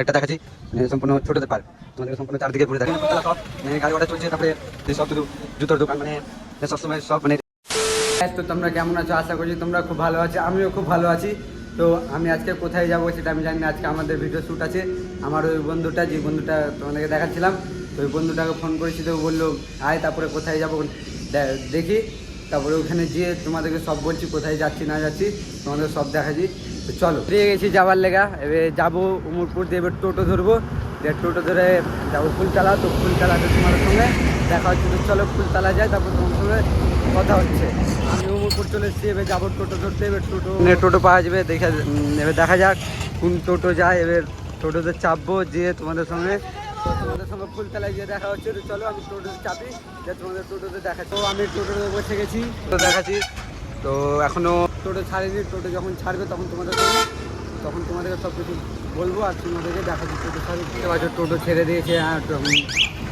একটা দেখাচ্ছি সম্পূর্ণ ছোটদের পার্ক, তোমাদের সম্পূর্ণ চারদিকে ঘুরে দেখেন সব গাড়ি ঘোড়া চলছে। তারপরে সব শুধু জুতোর দোকান, মানে সবসময় সব মানে। তো তোমরা কেমন আছো? আশা করছি তোমরা খুব ভালো আছো, আমিও খুব ভালো আছি। তো আমি আজকে কোথায় যাবো সেটা আমি জানি না। আজকে আমাদের ভিডিও শ্যুট আছে। আমার ওই বন্ধুটা, যে বন্ধুটা তোমাদেরকে দেখাচ্ছিলাম, তো ওই বন্ধুটাকে ফোন করেছি, তো বললো আয়, তারপরে কোথায় যাবো দেখি। তারপরে ওখানে গিয়ে তোমাদেরকে সব বলছি, কোথায় যাচ্ছি না যাচ্ছি তোমাদের সব দেখাচ্ছি। তো চলো, পেয়ে গেছি যাওয়ার লেগা। এবার যাবো উমরপুর দিয়ে, এবার টোটো ধরবো, টোটো ধরে যাবো ফুলতলা। তো ফুলতলাতে তোমাদের সঙ্গে দেখা হচ্ছে। তো চলো ফুলতলা যায়, তারপর তোমার সঙ্গে কথা হচ্ছে। আমি উমরপুর চলে এসেছি, এবার যাবো টোটো ধরতে। এবার টোটো পাওয়া যাবে, এবার দেখা যাক কোন টোটো যায়। এবার টোটোতে চাপবো, যেয়ে তোমাদের সঙ্গে ফুলতলায় গিয়ে দেখা হচ্ছে। তো চলো আমি টোটোতে চাপি, যে তোমাদের টোটোতে দেখাচ্ছি। তো আমি টোটোতে বসে গেছি, তো দেখাচ্ছি। তো এখনও টোটো ছাড়েনি, টোটো যখন ছাড়বে তখন তোমাদেরকে সব কিছু বলবো আর তোমাদেরকে দেখাচ্ছি। টোটো ছাড়বে, টোটো ছেড়ে দিয়েছে।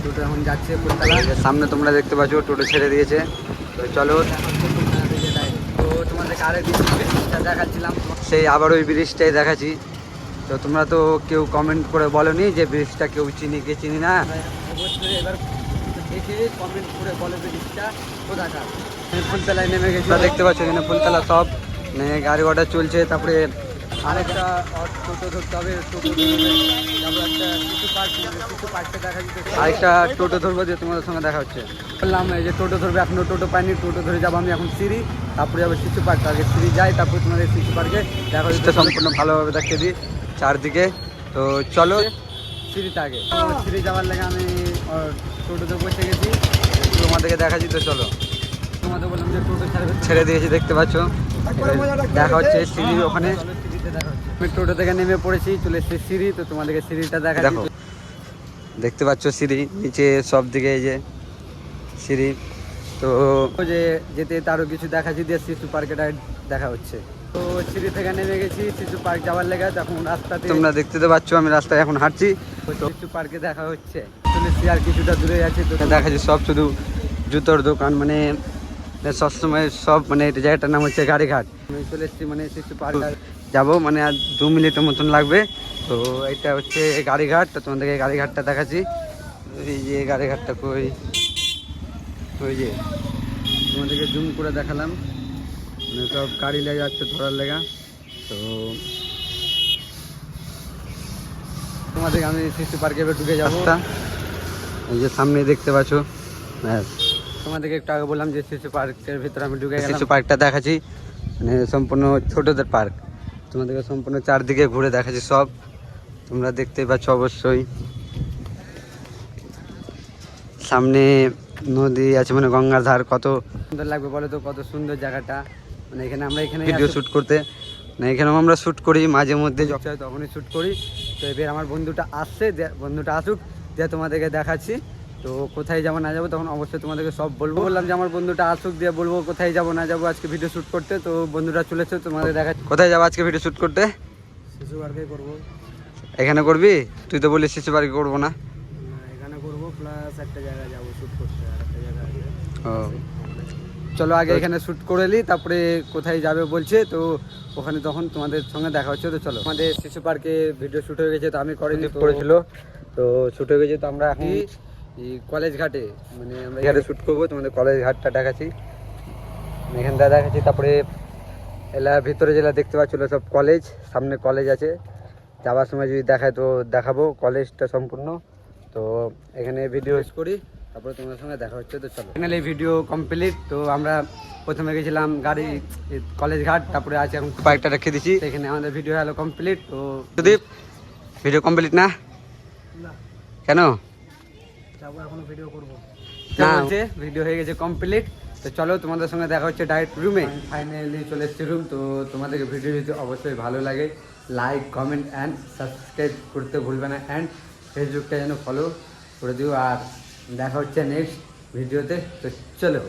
টোটো এখন যাচ্ছে ফুলতলা। সামনে তোমরা দেখতে পাচ্ছ টোটো ছেড়ে দিয়েছে। তো চলো, তো তোমাদেরকে আরেক ব্রিজটা দেখাচ্ছিলাম, সেই আবার ওই ব্রিজটাই দেখাচ্ছি। তো তোমরা তো কেউ কমেন্ট করে বলোনি যে ব্রিজটা কেউ চিনি কে চিনি না, অবশ্যই এবার দেখে কমেন্ট করে বলো ব্রিজটা কোথাকার। ফুলতলায় নেমে গেছি, দেখতে পাচ্ছ এখানে ফুলতলা সব গাড়ি ঘোড়া চলছে। তারপরে আরেকটা টোটো ধরতে হবে, টোটো যাবো একটা কিছু পার্কটা দেখা দিতে। আরেকটা টোটো ধরবো, দিয়ে তোমাদের সঙ্গে দেখা হচ্ছে। বললাম এই যে টোটো ধরবে, এখনও টোটো পাইনি। টোটো ধরে যাবো আমি এখন সিঁড়ি, তারপরে যাবো শিশু পার্ক। আগে সিঁড়ি যাই, তারপরে তোমাদের শিশু পার্কে দেখা হচ্ছে। সম্পূর্ণ ভালোভাবে দেখতে দিই চারদিকে। তো চলো সিঁড়িতে আগে, সিঁড়ি যাওয়ার লাগে আমি টোটোতে বসে গেছি, তোমাদেরকে দেখাচ্ছি। তো চলো, তোমাদের বললাম যে টোটো ছেড়ে দিয়েছি, দেখতে পাচ্ছ। দেখা হচ্ছে সিঁড়ির ওখানে, আমি টোটো থেকে নেমে পড়েছি, চলে এসেছি সিঁড়ি। তো তোমাদেরকে সিঁড়িটা দেখা, দেখো দেখতে পাচ্ছ সিঁড়ি নিচে সব দিকে, এই যে সিঁড়ি। তো যে যেতে আরও কিছু দেখাচ্ছি, দিয়ে শিশু পার্কে দেখা হচ্ছে। তো সিঁড়ি থেকে নেমে গেছি শিশু পার্ক যাওয়ার লেগে। তখন রাস্তাতে তোমরা দেখতে তো পাচ্ছ আমি রাস্তায় এখন হাঁটছি। শিশু পার্কে দেখা হচ্ছে, চলেছি আর কিছুটা দূরে আছে। তো দেখাচ্ছি সব শুধু জুতোর দোকান, মানে সবসময় সব, মানে এটা জায়গাটার নাম হচ্ছে গাড়িঘাট। আমি চলে এসেছি মানে শিশু পার্ক যাবো, মানে আর 2 মিনিটের মতন লাগবে। তো এটা হচ্ছে গাড়িঘাট। তো তোমাদেরকে গাড়িঘাটটা দেখাচ্ছি। এই যে গাড়িঘাটটা কই, ওই যে তোমাদেরকে জুম করে দেখালাম, মানে সব গাড়ি লেগে যাচ্ছে ধরার লেগা। তো তোমাদেরকে আমি শিশু পার্কে এবার ঢুকে যাবো, এই যে সামনে দেখতে পাচ্ছ। ব্যাস, তোমাদেরকে একটু আগে বললাম যে শিশু পার্কের ভিতরে আমি ঢুকে গেলাম। শিশু পার্কটা দেখাচ্ছি, মানে সম্পূর্ণ ছোটদের পার্ক। তোমাদেরকে সম্পূর্ণ চারদিকে ঘুরে দেখাচ্ছি সব, তোমরা দেখতেই পাচ্ছ অবশ্যই। সামনে নদী আছে, মানে গঙ্গার ধার। কত সুন্দর লাগবে বলো তো, কত সুন্দর জায়গাটা। মানে এখানে ভিডিও শ্যুট করতে, না এখানেও আমরা শ্যুট করি মাঝে মধ্যে, যখন তখনই শ্যুট করি। তো এবার আমার বন্ধুটা আসছে, বন্ধুটা আসুক, দিয়ে তোমাদেরকে দেখাচ্ছি। তো কোথায় যাবো না যাবো তখন অবশ্যই তোমাদেরকে সব বলবো। বললাম যে আমার বন্ধুটা আসুক, দিয়ে বলবো কোথায় যাবো না যাবো আজকে ভিডিও শ্যুট করতে। তো বন্ধুরা চলেছে, তোমাদের দেখাচ্ছি। কোথায় যাবো আজকে ভিডিও শ্যুট করতে? শিশু পার্কে করবো। এখানে করবি? তুই তো বলিস শিশু পার্কে করবো না। এখানে করবো, প্লাস একটা জায়গায় যাবো শ্যুট করতে, আর একটা জায়গায় আছে। ও চলো আগে এখানে শ্যুট করে নিই, তারপরে কোথায় যাবে বলছে। তো ওখানে তখন তোমাদের সঙ্গে দেখা হচ্ছে। তো চলো, আমাদের শিশু পার্কে ভিডিও শ্যুট হয়ে গেছে। তো আমি করেছিল, তো শ্যুট হয়ে গেছে। তো আমরা এখন কলেজ ঘাটে, মানে আমরা এখানে শ্যুট করবো। তোমাদের কলেজ ঘাটটা দেখাচ্ছি, এখানটা দেখাচ্ছি। তারপরে এলা ভিতরে যেটা দেখতে পাচ্ছিলো সব কলেজ, সামনে কলেজ আছে। যাওয়ার সময় যদি দেখায় তো দেখাবো কলেজটা সম্পূর্ণ। তো এখানে ভিডিও করি, তারপরে তোমাদের সঙ্গে দেখা হচ্ছে। তো চলো, ফাইনালি ভিডিও কমপ্লিট। তো আমরা প্রথমে গেছিলাম কলেজ ঘাট, তারপরে আছে এখন বাইকটা রেখে দিচ্ছি। এখানে আমাদের ভিডিও হলো কমপ্লিট। তো সুদীপ, ভিডিও কমপ্লিট না? কেন যাবো এখনো ভিডিও করবো না? ভিডিও হয়ে গেছে কমপ্লিট। তো চলো তোমাদের সঙ্গে দেখা হচ্ছে ডাইরেক্ট রুমে। ফাইনালি চলে এসেছি রুম। তো তোমাদেরকে ভিডিও যদি অবশ্যই ভালো লাগে, লাইক কমেন্ট অ্যান্ড সাবস্ক্রাইব করতে ভুলবে না, অ্যান্ড ফেসবুকটা যেন ফলো করে দিও। আর দেখা হচ্ছে নেক্সট ভিডিওতে। তো চলো।